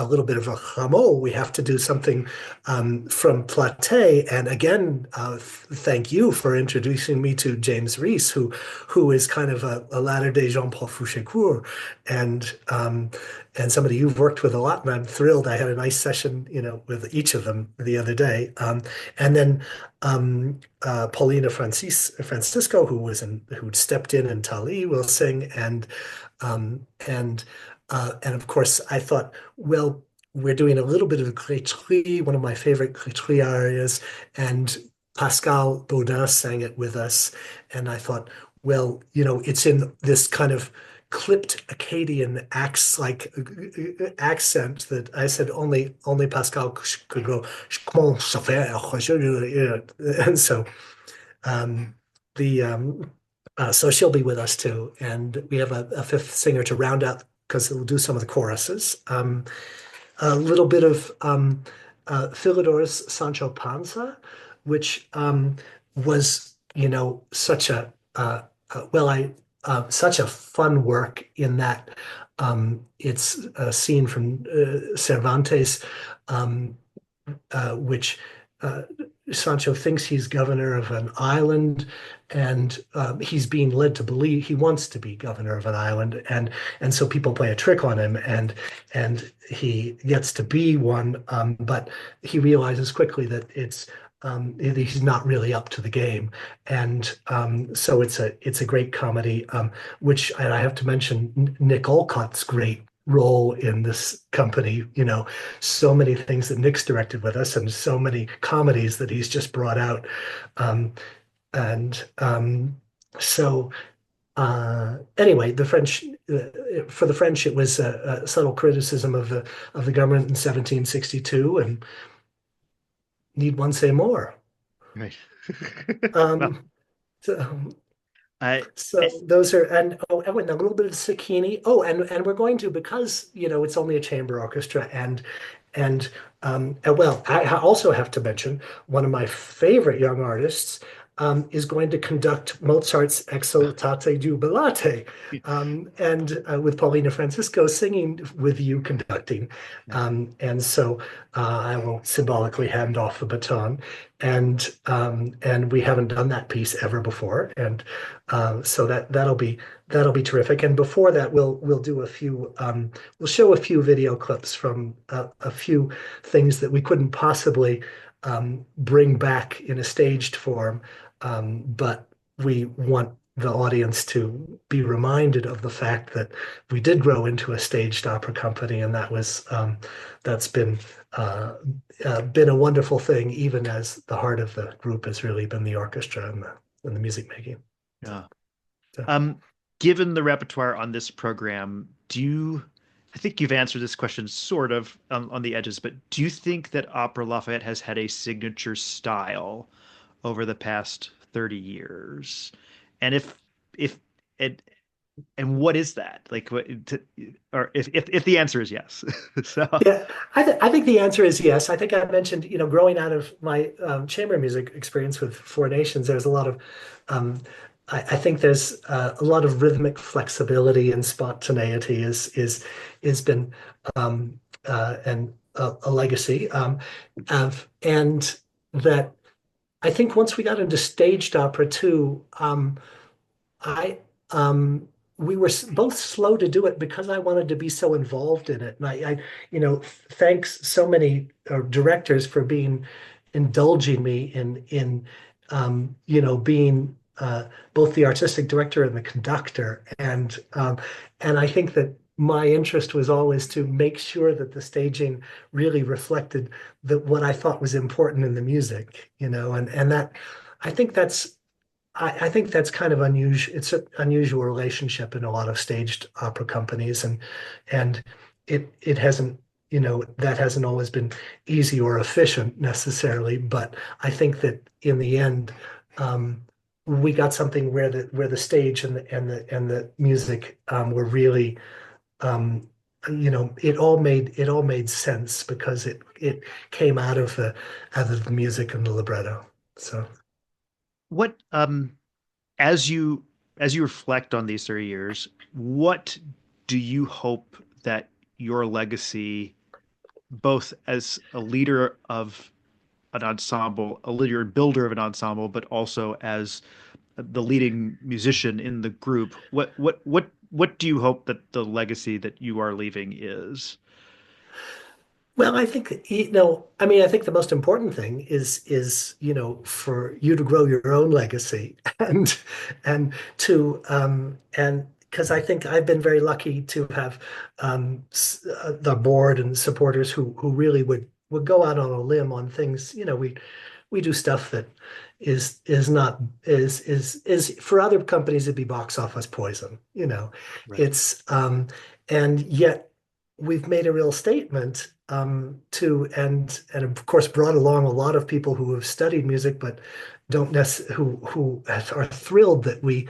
little bit of a rameau. We have to do something from Platé, and again, thank you for introducing me to James Reese, who is kind of a latter-day Jean-Paul Fouchécourt, and somebody you've worked with a lot, and I'm thrilled. I had a nice session, with each of them the other day, and then Paulina Francisco, who stepped in, and Tali will sing, um, and and of course, I thought, well, we're doing a little bit of Grétry, one of my favorite Grétry arias, and Pascal Baudin sang it with us. And I thought, well, it's in this kind of clipped Akkadian accent that I said only Pascal could go. "Comment ça fait?" And so um, the so she'll be with us too, and we have a fifth singer to round out because we'll do some of the choruses. A little bit of Philidor's Sancho Panza, which was, such such a fun work in that it's a scene from Cervantes, um, which Sancho thinks he's governor of an island, and he's being led to believe he wants to be governor of an island, and so people play a trick on him, and he gets to be one, but he realizes quickly that he's not really up to the game, and so it's a great comedy, which, and I have to mention Nick Olcott's great role in this company. So many things that Nick's directed with us, and so many comedies that he's just brought out. Um, and so anyway, the French for the French, it was a subtle criticism of the government in 1762, and need one say more? Right. Well, Um, so, I, So those are, and and a little bit of Sakini. Oh, and we're going to, because it's only a chamber orchestra, and well, I also have to mention one of my favorite young artists is going to conduct Mozart's Exultate Jubilate, and with Paulina Francisco singing with you conducting, and so I will symbolically hand off the baton, and we haven't done that piece ever before, and so that'll be terrific. And before that, we'll do we'll show a few video clips from a few things that we couldn't possibly bring back in a staged form, but we want the audience to be reminded of the fact that we did grow into a staged opera company, and that's been a wonderful thing, even as the heart of the group has really been the orchestra and the music making. yeah. So, Um, Given the repertoire on this program, I think you've answered this question sort of on the edges, but do you think that Opera Lafayette has had a signature style over the past 30 years? And if and and what is that? Like or if the answer is yes. So yeah, I think the answer is yes. I think I mentioned, growing out of my chamber music experience with Four Nations, there's a lot of, um, I think there's a lot of rhythmic flexibility and spontaneity is been and a legacy, and that I think once we got into staged opera too, I we were both slow to do it because I wanted to be so involved in it, and thanks so many directors for indulging me in being both the artistic director and the conductor, and I think that my interest was always to make sure that the staging really reflected what I thought was important in the music, and that I think that's I think that's kind of unusual. It's an unusual relationship in a lot of staged opera companies, and it hasn't, that hasn't always been easy or efficient necessarily. But I think that in the end, um, we got something where the stage and the music were really, um, it all made sense because it came out of the music and the libretto. So. What as you as you reflect on these 30 years, what do you hope that your legacy, both as a leader of an ensemble, a leader and builder of an ensemble, but also as the leading musician in the group, what do you hope that the legacy that you are leaving is? Well, I think, I mean, I think the most important thing is, for you to grow your own legacy and because I think I've been very lucky to have the board and supporters who really would go out on a limb on things. We do stuff that is not is for other companies it'd be box office poison. Right. It's and yet we've made a real statement to and of course brought along a lot of people who have studied music but don't necessarily who are thrilled that we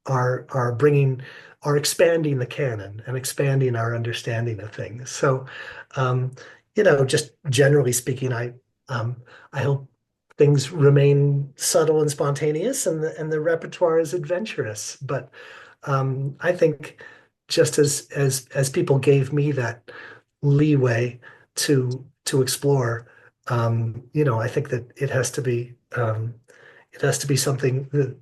are bringing are expanding the canon and expanding our understanding of things. So just generally speaking, I hope things remain subtle and spontaneous and the repertoire is adventurous. But I think just as people gave me that leeway to explore, I think that it has to be something that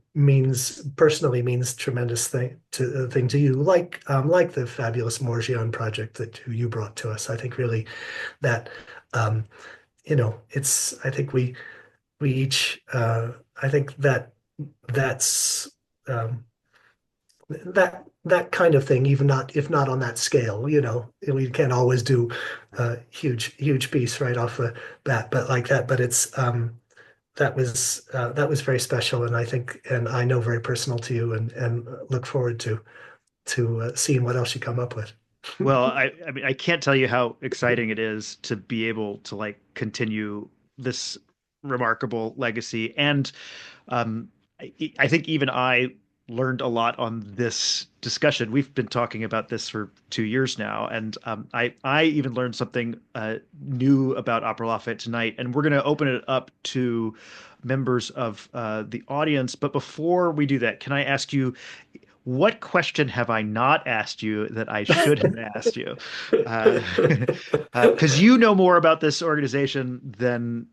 personally means tremendous thing to you, like the fabulous Morgion project that you brought to us. I think really that um, it's I think we each I think that's um, that kind of thing, even not if not on that scale. We can't always do a huge piece right off the bat, but like that. But that was very special, and I think and I know very personal to you, and look forward to seeing what else you come up with. Well, I mean, I can't tell you how exciting it is to be able to like continue this remarkable legacy. And um, I think even I learned a lot on this discussion. We've been talking about this for 2 years now, and I even learned something new about Opera Lafayette tonight. And we're going to open it up to members of the audience. But before we do that, can I ask you, what question have I not asked you that I should have asked you? Uh, because you know more about this organization than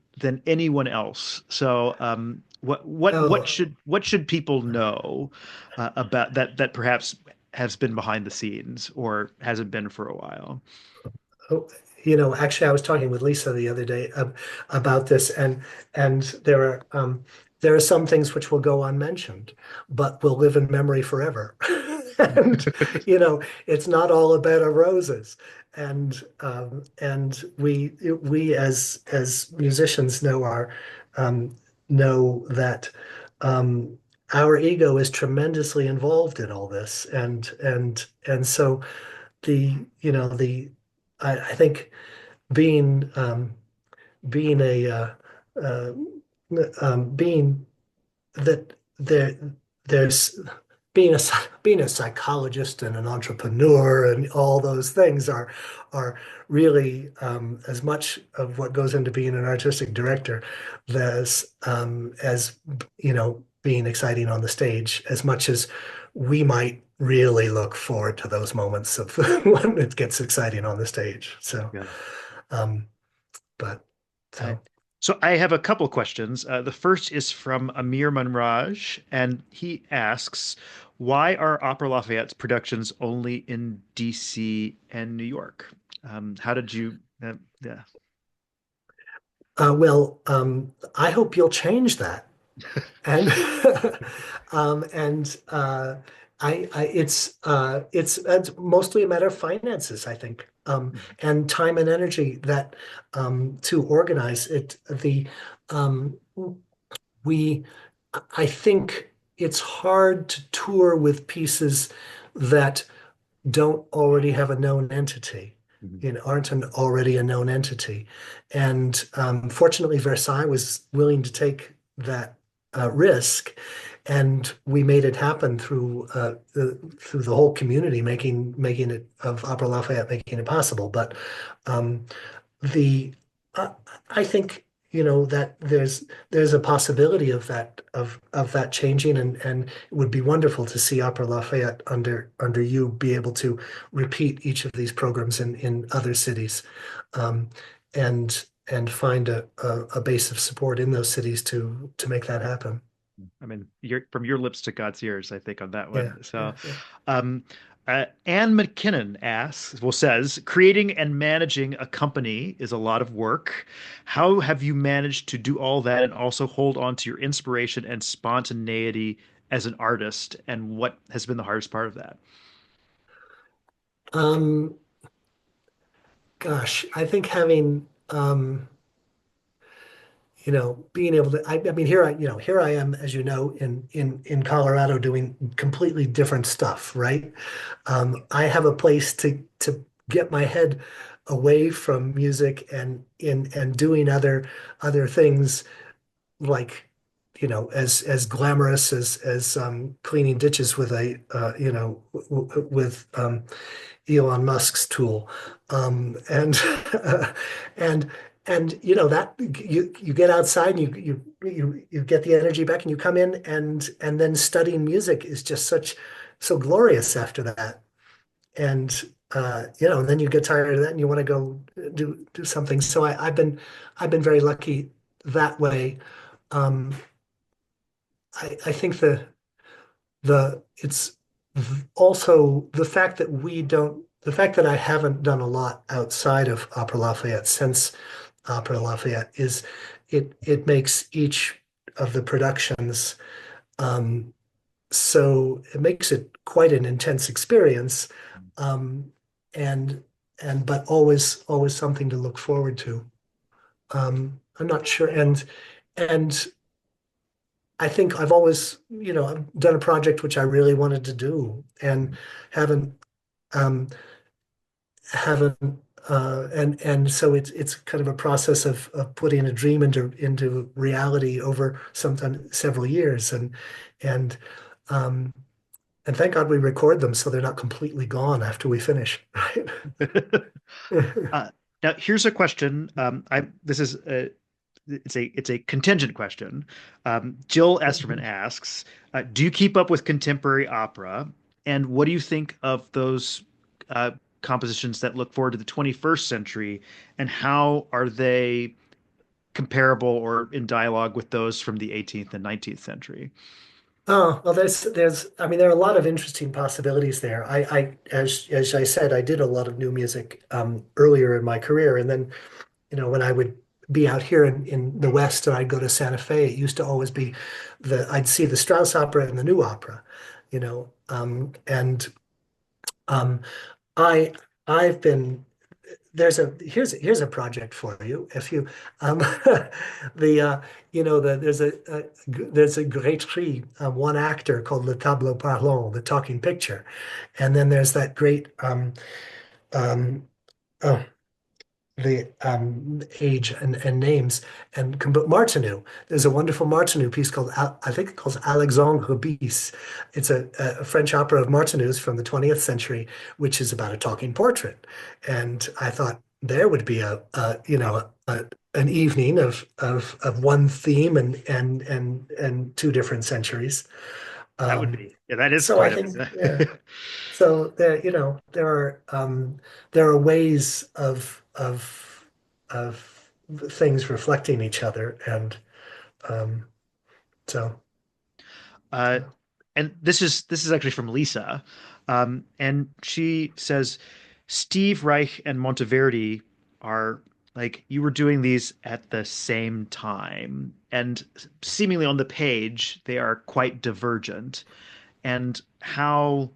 anyone else. So, Oh, what should people know about that perhaps has been behind the scenes or hasn't been for a while? Oh, actually, I was talking with Lisa the other day about this, and there are some things which will go unmentioned, but will live in memory forever. And it's not all a bed of roses. And we as musicians know that um, our ego is tremendously involved in all this, and so the I think being being a uh, being that there's being a psychologist and an entrepreneur and all those things are really as much of what goes into being an artistic director as being exciting on the stage as much as we might really look forward to those moments of when it gets exciting on the stage. So, Yeah. um, but Uh, so. so I have a couple questions. The first is from Amir Manraj, and he asks, "Why are Opera Lafayette's productions only in DC and New York?" How did you? Yeah. Well, I hope you'll change that. And and It's mostly a matter of finances, I think, and time and energy that to organize it. Um, we I think it's hard to tour with pieces that don't already have a known entity, Mhm. aren't already a known entity. And fortunately, Versailles was willing to take that risk, and we made it happen through the whole community making it of Opera Lafayette making it possible. But um, the uh, I think that there's a possibility of that changing, and it would be wonderful to see Opera Lafayette under you be able to repeat each of these programs in other cities, um, and find a base of support in those cities to make that happen. I mean, from your lips to God's ears, I think on that Yeah, one. So, yeah, yeah. um, Anne McKinnon says, creating and managing a company is a lot of work. How have you managed to do all that and also hold on to your inspiration and spontaneity as an artist? And what has been the hardest part of that? Um, Gosh, I think having being able to, I mean, here I am, as you know, in Colorado doing completely different stuff, right? I have a place to get my head away from music and doing other things like, as glamorous as cleaning ditches with with Elon Musk's tool, and and and that you get outside and you get the energy back and you come in, and then studying music is just so glorious after that. And and then you get tired of that and you want to go do something. So I've been very lucky that way. Um, I think it's also the fact that I haven't done a lot outside of Opera Lafayette since Opera Lafayette is it makes each of the productions, um, so it makes it quite an intense experience, um, and but always something to look forward to. I'm not sure, and I think I've always, I've done a project which I really wanted to do and haven't um, haven't and so it's kind of a process of putting a dream into reality over sometimes several years, and um, and thank God we record them so they're not completely gone after we finish, right? Uh, Now, here's a question. I this is it's a contingent question. Jill Esterman asks, do you keep up with contemporary opera, and what do you think of those uh, compositions that look forward to the 21st century, and how are they comparable or in dialogue with those from the 18th and 19th century? Oh, well, I mean, there are a lot of interesting possibilities there. As I said, I did a lot of new music earlier in my career, and then, when I would be out here in the West and I'd go to Santa Fe, it used to always be I'd see the Strauss opera and the new opera, and um, I I've been here's a project for you. If you um, the there's a great tree, one actor called Le Tableau Parlant, the talking picture, and then there's that great um, oh, the age and names and Martineau. There's a wonderful Martineau piece called I think it's called Alexandre Bis. It's a French opera of Martineau's from the 20th century, which is about a talking portrait. And I thought there would be an evening of one theme and two different centuries. That would Um, be, yeah, that is so I quite think, yeah. a. So there are ways of things reflecting each other, and um, so Uh, yeah. and this is actually from Lisa, and she says Steve Reich and Monteverdi are like you were doing these at the same time, and seemingly on the page they are quite divergent. and how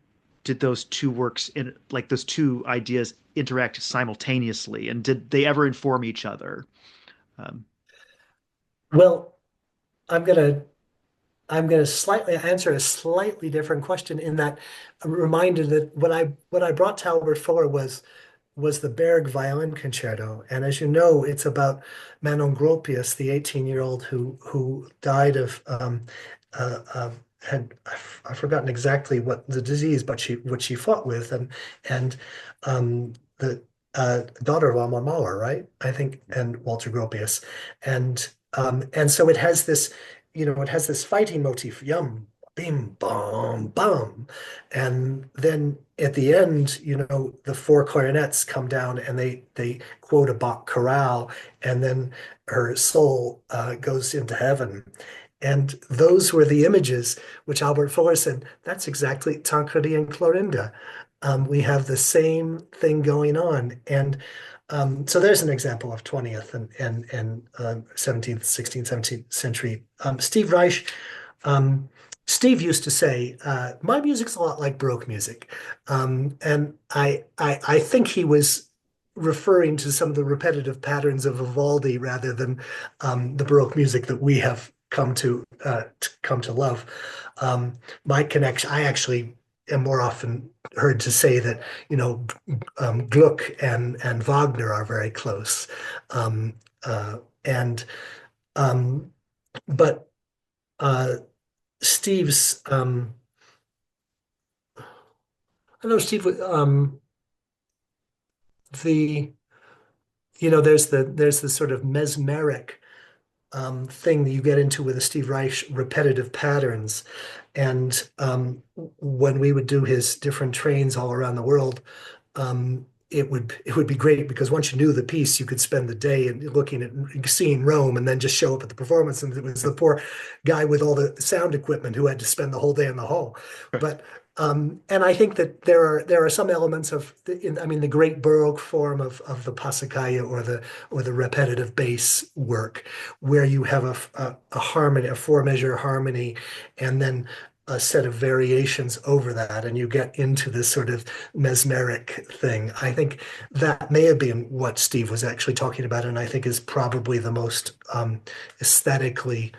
did those two works in like those two ideas interact simultaneously, and did they ever inform each other? Um, Well, I'm gonna I'm gonna slightly answer a slightly different question in that I'm reminded that what I brought to Albert Fuller was the Berg Violin Concerto. And as you know, it's about Manon Gropius, the 18-year-old who died of had I've forgotten exactly what the disease, but she fought with, and the daughter of Alma Mahler, right? I think, and Walter Gropius, and so it has this, it has this fighting motif, yum, bim, bum, bum, and then at the end, the four clarinets come down and they quote a Bach chorale, and then her soul goes into heaven. And those were the images which Albert Fuller said, that's exactly Tancredi and Clorinda. We have the same thing going on. And so there's an example of 20th and 17th, 16th, 17th century. Um, Steve used to say, my music's a lot like Baroque music. And I think he was referring to some of the repetitive patterns of Vivaldi rather than the Baroque music that we have come to love. My connection, I actually am more often heard to say that, Gluck and Wagner are very close. Um, and but Steve's I know Steve the there's the sort of mesmeric thing that you get into with the Steve Reich repetitive patterns. And when we would do his different trains all around the world, it would be great because once you knew the piece, you could spend the day looking at seeing Rome and then just show up at the performance. And it was the poor guy with all the sound equipment who had to spend the whole day in the hall. But and I think that there are some elements I mean, the great Baroque form of the Passacaglia or the repetitive bass work, where you have a harmony, a four measure harmony, and then a set of variations over that, and you get into this sort of mesmeric thing. I think that may have been what Steve was actually talking about, and I think is probably the most aesthetically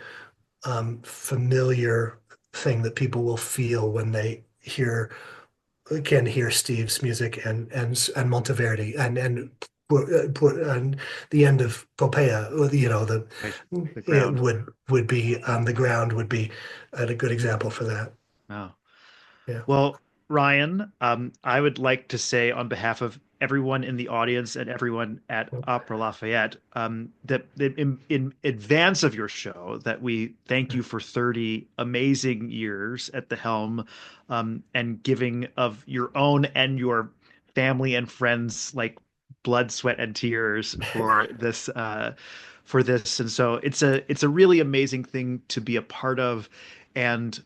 familiar thing that people will feel when they can hear Steve's music and Monteverdi and the end of Popea, right, the it ground. would be the ground would be a good example for that. Wow. Yeah. Well, Ryan, I would like to say on behalf of everyone in the audience and everyone at Opera Lafayette, that in advance of your show, that we thank you for 30 amazing years at the helm, and giving of your own and your family and friends like blood, sweat, and tears for this. And so it's a really amazing thing to be a part of. And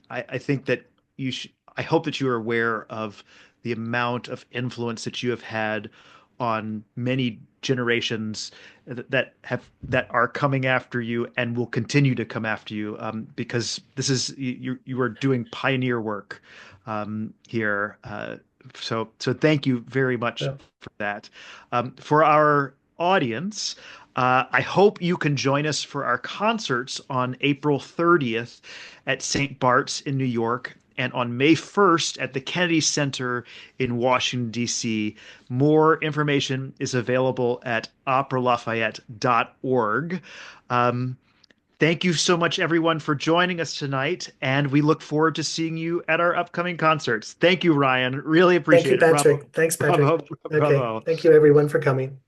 I think that you should, I hope that you are aware of the amount of influence that you have had on many generations that are coming after you and will continue to come after you, because this is you are doing pioneer work here. So thank you very much Yeah. for that. For our audience, I hope you can join us for our concerts on April 30th at St. Bart's in New York and on May 1st at the Kennedy Center in Washington, D.C. More information is available at operalafayette.org. Um, Thank you so much, everyone, for joining us tonight, and we look forward to seeing you at our upcoming concerts. Thank you, Ryan. Really Thank you, appreciate it. Bravo. Patrick. Thanks, Patrick. Bravo. Okay. Bravo. Thank you, everyone, for coming.